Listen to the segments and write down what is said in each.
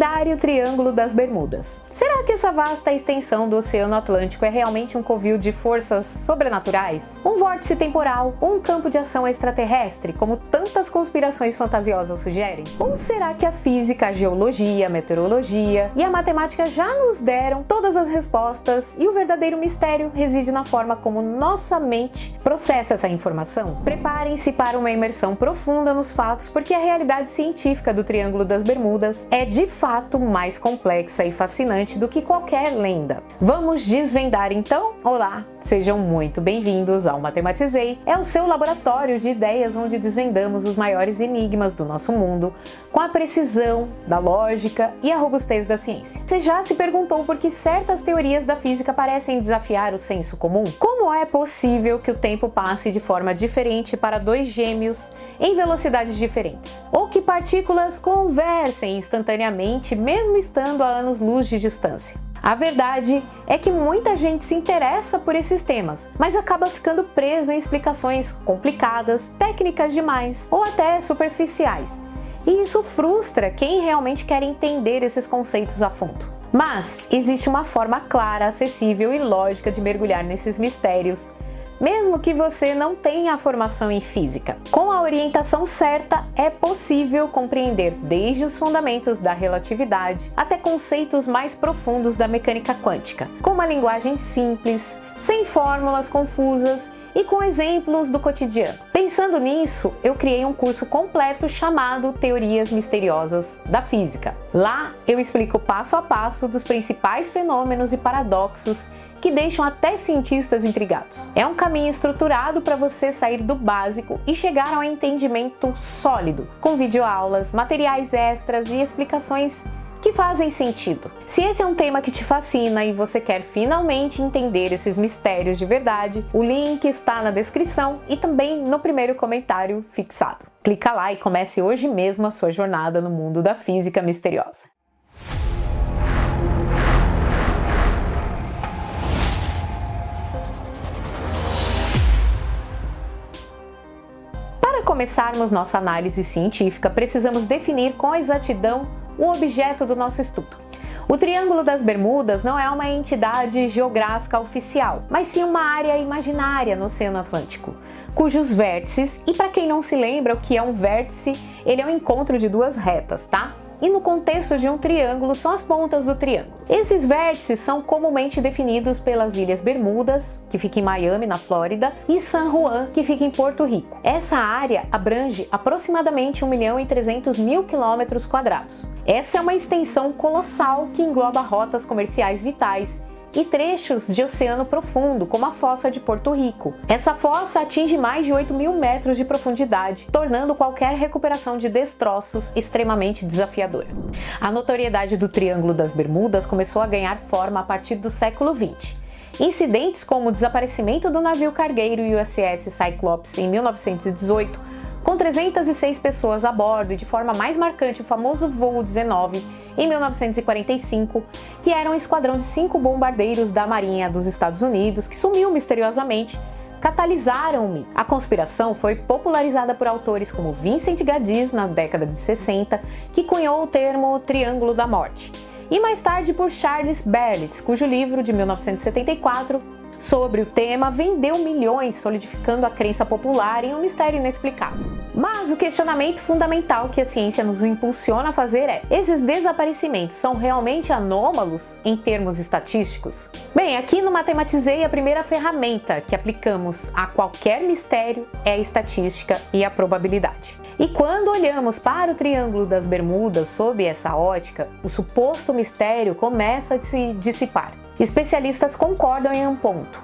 lendário Triângulo das Bermudas. Será que essa vasta extensão do Oceano Atlântico é realmente um covil de forças sobrenaturais? Um vórtice temporal? Ou um campo de ação extraterrestre, como tantas conspirações fantasiosas sugerem? Ou será que a física, a geologia, a meteorologia e a matemática já nos deram todas as respostas e o verdadeiro mistério reside na forma como nossa mente processa essa informação? Preparem-se para uma imersão profunda nos fatos, porque a realidade científica do Triângulo das Bermudas é de fato mais complexa e fascinante do que qualquer lenda. Vamos desvendar então? Olá, sejam muito bem-vindos ao Matematizei. É o seu laboratório de ideias onde desvendamos os maiores enigmas do nosso mundo com a precisão da lógica e a robustez da ciência. Você já se perguntou por que certas teorias da física parecem desafiar o senso comum? Como é possível que o tempo passe de forma diferente para dois gêmeos em velocidades diferentes? Ou que partículas conversem instantaneamente mesmo estando a anos-luz de distância? A verdade é que muita gente se interessa por esses temas, mas acaba ficando preso em explicações complicadas, técnicas demais ou até superficiais. E isso frustra quem realmente quer entender esses conceitos a fundo. Mas existe uma forma clara, acessível e lógica de mergulhar nesses mistérios, mesmo que você não tenha a formação em física. Com a orientação certa, é possível compreender desde os fundamentos da relatividade até conceitos mais profundos da mecânica quântica, com uma linguagem simples, sem fórmulas confusas e com exemplos do cotidiano. Pensando nisso, eu criei um curso completo chamado Teorias Misteriosas da Física. Lá eu explico passo a passo dos principais fenômenos e paradoxos que deixam até cientistas intrigados. É um caminho estruturado para você sair do básico e chegar ao entendimento sólido, com videoaulas, materiais extras e explicações que fazem sentido. Se esse é um tema que te fascina e você quer finalmente entender esses mistérios de verdade, o link está na descrição e também no primeiro comentário fixado. Clica lá e comece hoje mesmo a sua jornada no mundo da física misteriosa. Para começarmos nossa análise científica, precisamos definir com exatidão o objeto do nosso estudo. O Triângulo das Bermudas não é uma entidade geográfica oficial, mas sim uma área imaginária no Oceano Atlântico, cujos vértices, e para quem não se lembra o que é um vértice, ele é o encontro de duas retas, tá? E no contexto de um triângulo são as pontas do triângulo. Esses vértices são comumente definidos pelas Ilhas Bermudas, que fica em Miami, na Flórida, e San Juan, que fica em Porto Rico. Essa área abrange aproximadamente 1.300.000 km². Essa é uma extensão colossal que engloba rotas comerciais vitais e trechos de oceano profundo, como a fossa de Porto Rico. Essa fossa atinge mais de 8.000 metros de profundidade, tornando qualquer recuperação de destroços extremamente desafiadora. A notoriedade do Triângulo das Bermudas começou a ganhar forma a partir do século XX. Incidentes como o desaparecimento do navio cargueiro USS Cyclops em 1918, com 306 pessoas a bordo, e de forma mais marcante o famoso voo 19 em 1945, que era um esquadrão de 5 bombardeiros da Marinha dos Estados Unidos que sumiu misteriosamente, catalisaram o mito. A conspiração foi popularizada por autores como Vincent Gaddis na década de 60, que cunhou o termo Triângulo da Morte, e mais tarde por Charles Berlitz, cujo livro de 1974 sobre o tema vendeu milhões, solidificando a crença popular em um mistério inexplicável. Mas o questionamento fundamental que a ciência nos impulsiona a fazer é: esses desaparecimentos são realmente anômalos em termos estatísticos? Bem, aqui no Matematizei, a primeira ferramenta que aplicamos a qualquer mistério é a estatística e a probabilidade. E quando olhamos para o Triângulo das Bermudas sob essa ótica, o suposto mistério começa a se dissipar. Especialistas concordam em um ponto: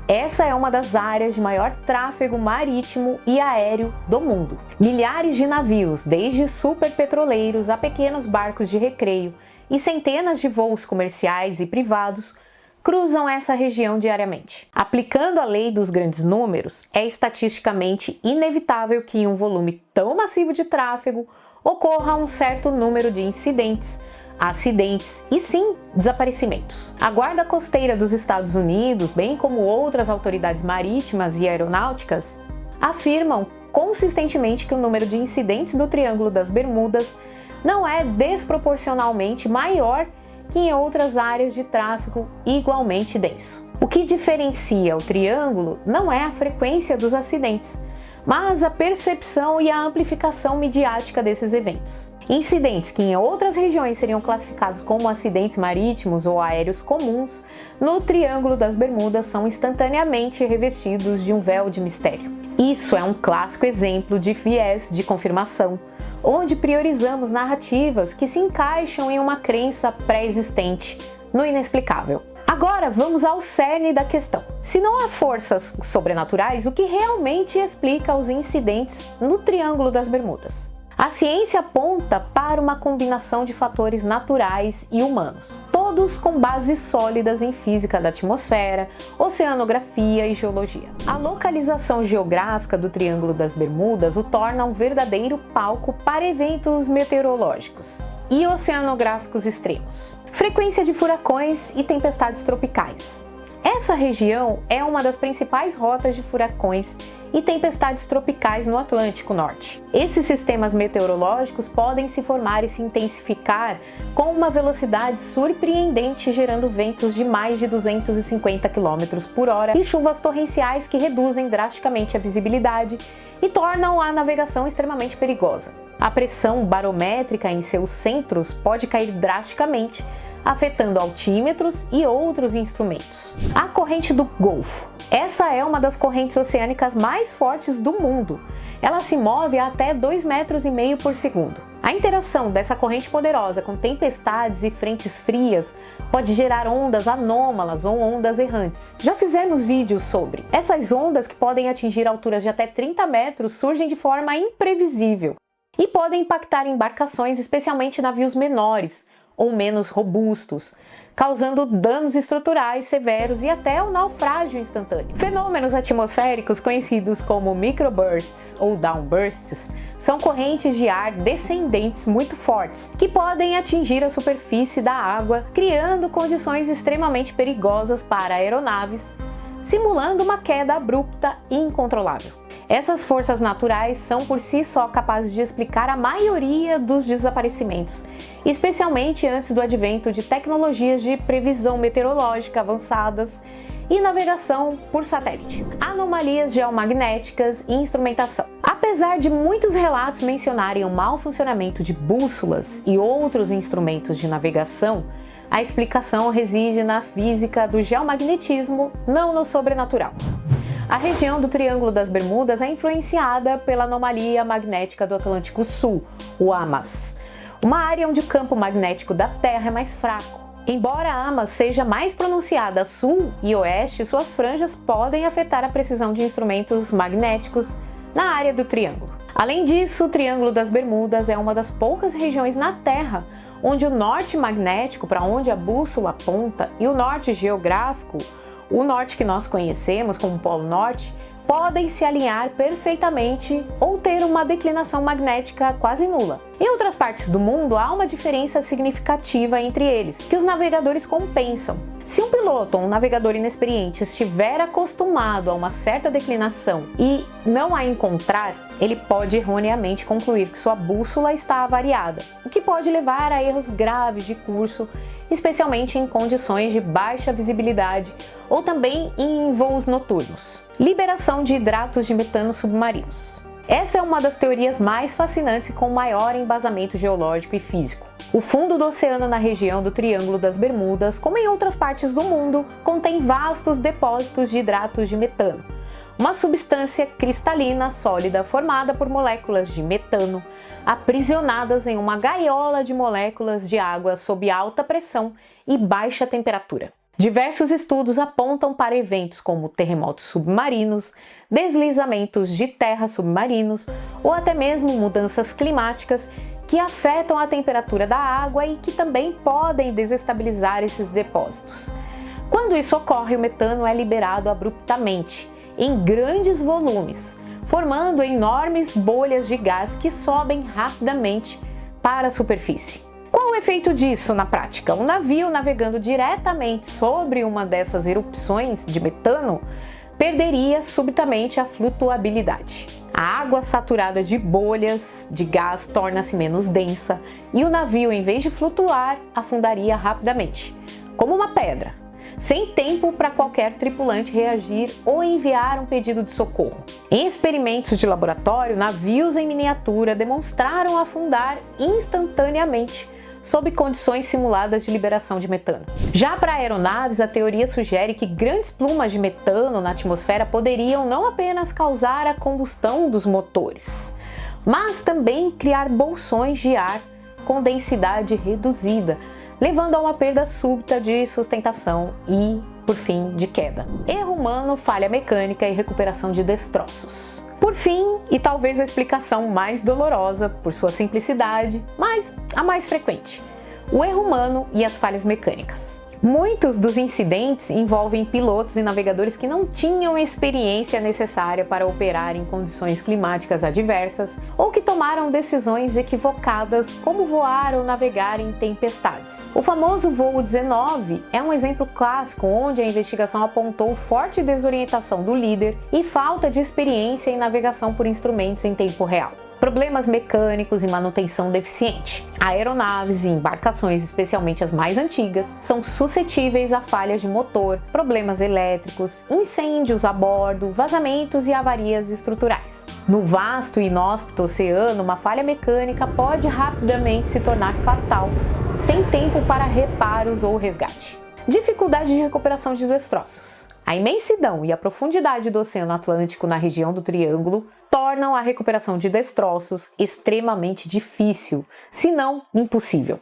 essa é uma das áreas de maior tráfego marítimo e aéreo do mundo. Milhares de navios, desde superpetroleiros a pequenos barcos de recreio, e centenas de voos comerciais e privados cruzam essa região diariamente. Aplicando a lei dos grandes números, é estatisticamente inevitável que em um volume tão massivo de tráfego ocorra um certo número de incidentes, acidentes e sim, desaparecimentos. A Guarda Costeira dos Estados Unidos, bem como outras autoridades marítimas e aeronáuticas, afirmam consistentemente que o número de incidentes do Triângulo das Bermudas não é desproporcionalmente maior que em outras áreas de tráfego igualmente denso. O que diferencia o triângulo não é a frequência dos acidentes, mas a percepção e a amplificação midiática desses eventos. Incidentes que em outras regiões seriam classificados como acidentes marítimos ou aéreos comuns, no Triângulo das Bermudas são instantaneamente revestidos de um véu de mistério. Isso é um clássico exemplo de viés de confirmação, onde priorizamos narrativas que se encaixam em uma crença pré-existente no inexplicável. Agora vamos ao cerne da questão. Se não há forças sobrenaturais, o que realmente explica os incidentes no Triângulo das Bermudas? A ciência aponta para uma combinação de fatores naturais e humanos, todos com bases sólidas em física da atmosfera, oceanografia e geologia. A localização geográfica do Triângulo das Bermudas o torna um verdadeiro palco para eventos meteorológicos e oceanográficos extremos. Frequência de furacões e tempestades tropicais. Essa região é uma das principais rotas de furacões e tempestades tropicais no Atlântico Norte. Esses sistemas meteorológicos podem se formar e se intensificar com uma velocidade surpreendente, gerando ventos de mais de 250 km por hora e chuvas torrenciais que reduzem drasticamente a visibilidade e tornam a navegação extremamente perigosa. A pressão barométrica em seus centros pode cair drasticamente, afetando altímetros e outros instrumentos. A corrente do Golfo. Essa é uma das correntes oceânicas mais fortes do mundo. Ela se move a até 2,5 metros por segundo. A interação dessa corrente poderosa com tempestades e frentes frias pode gerar ondas anômalas ou ondas errantes. Já fizemos vídeos sobre. Essas ondas, que podem atingir alturas de até 30 metros, surgem de forma imprevisível e podem impactar embarcações, especialmente navios menores ou menos robustos, causando danos estruturais severos e até o naufrágio instantâneo. Fenômenos atmosféricos conhecidos como microbursts ou downbursts são correntes de ar descendentes muito fortes, que podem atingir a superfície da água, criando condições extremamente perigosas para aeronaves, simulando uma queda abrupta e incontrolável. Essas forças naturais são por si só capazes de explicar a maioria dos desaparecimentos, especialmente antes do advento de tecnologias de previsão meteorológica avançadas e navegação por satélite, anomalias geomagnéticas e instrumentação. Apesar de muitos relatos mencionarem o mau funcionamento de bússolas e outros instrumentos de navegação, a explicação reside na física do geomagnetismo, não no sobrenatural. A região do Triângulo das Bermudas é influenciada pela anomalia magnética do Atlântico Sul, o AMAS, uma área onde o campo magnético da Terra é mais fraco. Embora a AMAS seja mais pronunciada a sul e oeste, suas franjas podem afetar a precisão de instrumentos magnéticos na área do Triângulo. Além disso, o Triângulo das Bermudas é uma das poucas regiões na Terra onde o norte magnético, para onde a bússola aponta, e o norte geográfico, o norte que nós conhecemos como Polo Norte, podem se alinhar perfeitamente ou ter uma declinação magnética quase nula. Em outras partes do mundo, há uma diferença significativa entre eles, que os navegadores compensam. Se um piloto ou um navegador inexperiente estiver acostumado a uma certa declinação e não a encontrar, ele pode erroneamente concluir que sua bússola está avariada, o que pode levar a erros graves de curso, especialmente em condições de baixa visibilidade ou também em voos noturnos. Liberação de hidratos de metano submarinos. Essa é uma das teorias mais fascinantes e com maior embasamento geológico e físico. O fundo do oceano na região do Triângulo das Bermudas, como em outras partes do mundo, contém vastos depósitos de hidratos de metano, uma substância cristalina sólida formada por moléculas de metano aprisionadas em uma gaiola de moléculas de água sob alta pressão e baixa temperatura. Diversos estudos apontam para eventos como terremotos submarinos, deslizamentos de terra submarinos ou até mesmo mudanças climáticas que afetam a temperatura da água e que também podem desestabilizar esses depósitos. Quando isso ocorre, o metano é liberado abruptamente, em grandes volumes, formando enormes bolhas de gás que sobem rapidamente para a superfície. Qual o efeito disso na prática? Um navio navegando diretamente sobre uma dessas erupções de metano perderia subitamente a flutuabilidade. A água saturada de bolhas de gás torna-se menos densa e o navio, em vez de flutuar, afundaria rapidamente, como uma pedra, sem tempo para qualquer tripulante reagir ou enviar um pedido de socorro. Em experimentos de laboratório, navios em miniatura demonstraram afundar instantaneamente, sob condições simuladas de liberação de metano. Já para aeronaves, a teoria sugere que grandes plumas de metano na atmosfera poderiam não apenas causar a combustão dos motores, mas também criar bolsões de ar com densidade reduzida, levando a uma perda súbita de sustentação e, por fim, de queda. Erro humano, falha mecânica e recuperação de destroços. Por fim, e talvez a explicação mais dolorosa por sua simplicidade, mas a mais frequente, o erro humano e as falhas mecânicas. Muitos dos incidentes envolvem pilotos e navegadores que não tinham a experiência necessária para operar em condições climáticas adversas ou que tomaram decisões equivocadas, como voar ou navegar em tempestades. O famoso voo 19 é um exemplo clássico onde a investigação apontou forte desorientação do líder e falta de experiência em navegação por instrumentos em tempo real. Problemas mecânicos e manutenção deficiente. Aeronaves e embarcações, especialmente as mais antigas, são suscetíveis a falhas de motor, problemas elétricos, incêndios a bordo, vazamentos e avarias estruturais. No vasto e inóspito oceano, uma falha mecânica pode rapidamente se tornar fatal, sem tempo para reparos ou resgate. Dificuldade de recuperação de destroços. A imensidão e a profundidade do Oceano Atlântico na região do Triângulo tornam a recuperação de destroços extremamente difícil, se não impossível.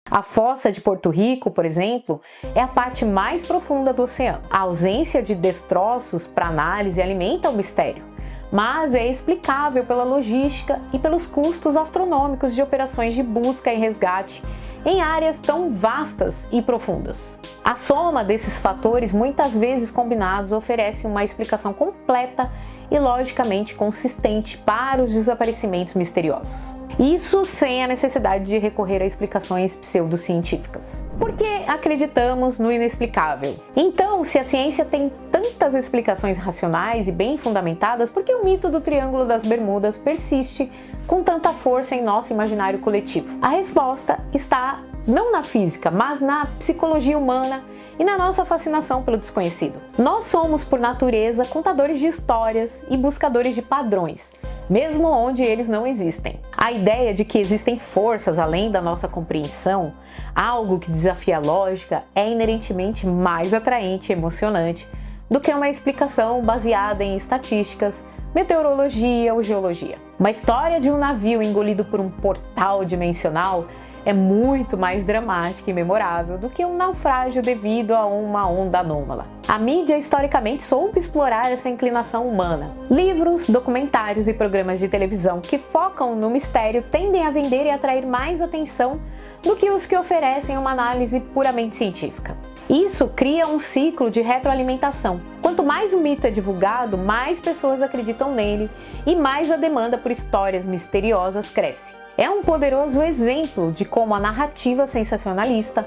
A fossa de Porto Rico, por exemplo, é a parte mais profunda do oceano. A ausência de destroços para análise alimenta o mistério, mas é explicável pela logística e pelos custos astronômicos de operações de busca e resgate em áreas tão vastas e profundas. A soma desses fatores, muitas vezes combinados, oferece uma explicação completa e logicamente consistente para os desaparecimentos misteriosos. Isso sem a necessidade de recorrer a explicações pseudocientíficas. Porque acreditamos no inexplicável. Então, se a ciência tem tantas explicações racionais e bem fundamentadas, por que o mito do Triângulo das Bermudas persiste com tanta força em nosso imaginário coletivo? A resposta está não na física, mas na psicologia humana e na nossa fascinação pelo desconhecido. Nós somos, por natureza, contadores de histórias e buscadores de padrões, mesmo onde eles não existem. A ideia de que existem forças além da nossa compreensão, algo que desafia a lógica, é inerentemente mais atraente e emocionante do que uma explicação baseada em estatísticas, meteorologia ou geologia. Uma história de um navio engolido por um portal dimensional é muito mais dramática e memorável do que um naufrágio devido a uma onda anômala. A mídia historicamente soube explorar essa inclinação humana. Livros, documentários e programas de televisão que focam no mistério tendem a vender e atrair mais atenção do que os que oferecem uma análise puramente científica. Isso cria um ciclo de retroalimentação. Quanto mais o mito é divulgado, mais pessoas acreditam nele e mais a demanda por histórias misteriosas cresce. É um poderoso exemplo de como a narrativa sensacionalista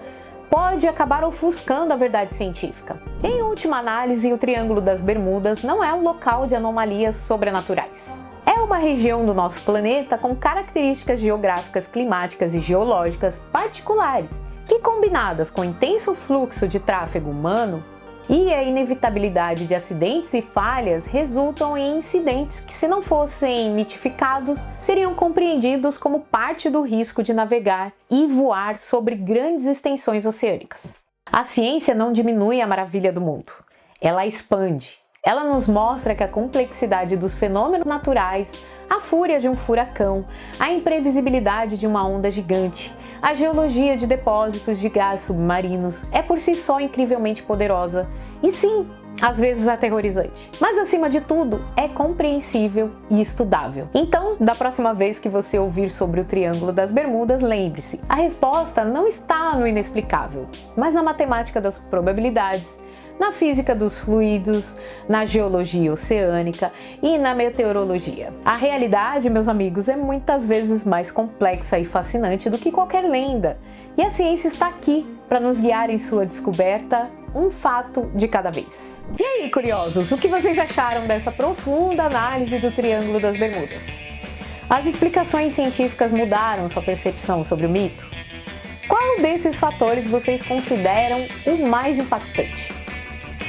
pode acabar ofuscando a verdade científica. Em última análise, o Triângulo das Bermudas não é um local de anomalias sobrenaturais. É uma região do nosso planeta com características geográficas, climáticas e geológicas particulares, que, combinadas com o intenso fluxo de tráfego humano e a inevitabilidade de acidentes e falhas, resultam em incidentes que, se não fossem mitificados, seriam compreendidos como parte do risco de navegar e voar sobre grandes extensões oceânicas. A ciência não diminui a maravilha do mundo, ela a expande. Ela nos mostra que a complexidade dos fenômenos naturais, a fúria de um furacão, a imprevisibilidade de uma onda gigante, a geologia de depósitos de gás submarinos é por si só incrivelmente poderosa e sim, às vezes aterrorizante. Mas acima de tudo, é compreensível e estudável. Então, da próxima vez que você ouvir sobre o Triângulo das Bermudas, lembre-se, a resposta não está no inexplicável, mas na matemática das probabilidades, na física dos fluidos, na geologia oceânica e na meteorologia. A realidade, meus amigos, é muitas vezes mais complexa e fascinante do que qualquer lenda, e a ciência está aqui para nos guiar em sua descoberta um fato de cada vez. E aí, curiosos, o que vocês acharam dessa profunda análise do Triângulo das Bermudas? As explicações científicas mudaram sua percepção sobre o mito? Qual desses fatores vocês consideram o mais impactante?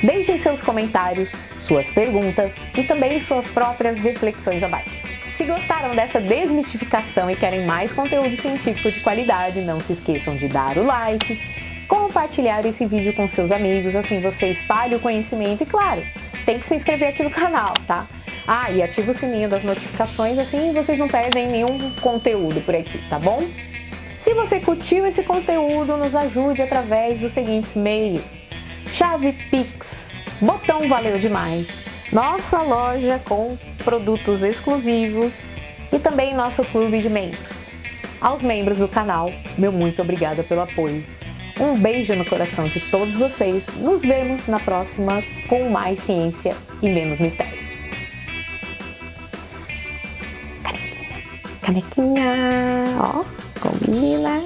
Deixem seus comentários, suas perguntas e também suas próprias reflexões abaixo. Se gostaram dessa desmistificação e querem mais conteúdo científico de qualidade, não se esqueçam de dar o like, compartilhar esse vídeo com seus amigos, assim você espalha o conhecimento e, claro, tem que se inscrever aqui no canal, tá? Ah, e ativa o sininho das notificações, assim vocês não perdem nenhum conteúdo por aqui, tá bom? Se você curtiu esse conteúdo, nos ajude através dos seguintes meios: chave Pix, botão valeu demais, nossa loja com produtos exclusivos e também nosso clube de membros. Aos membros do canal, meu muito obrigada pelo apoio. Um beijo no coração de todos vocês. Nos vemos na próxima com mais ciência e menos mistério. Canequinha, ó, combina.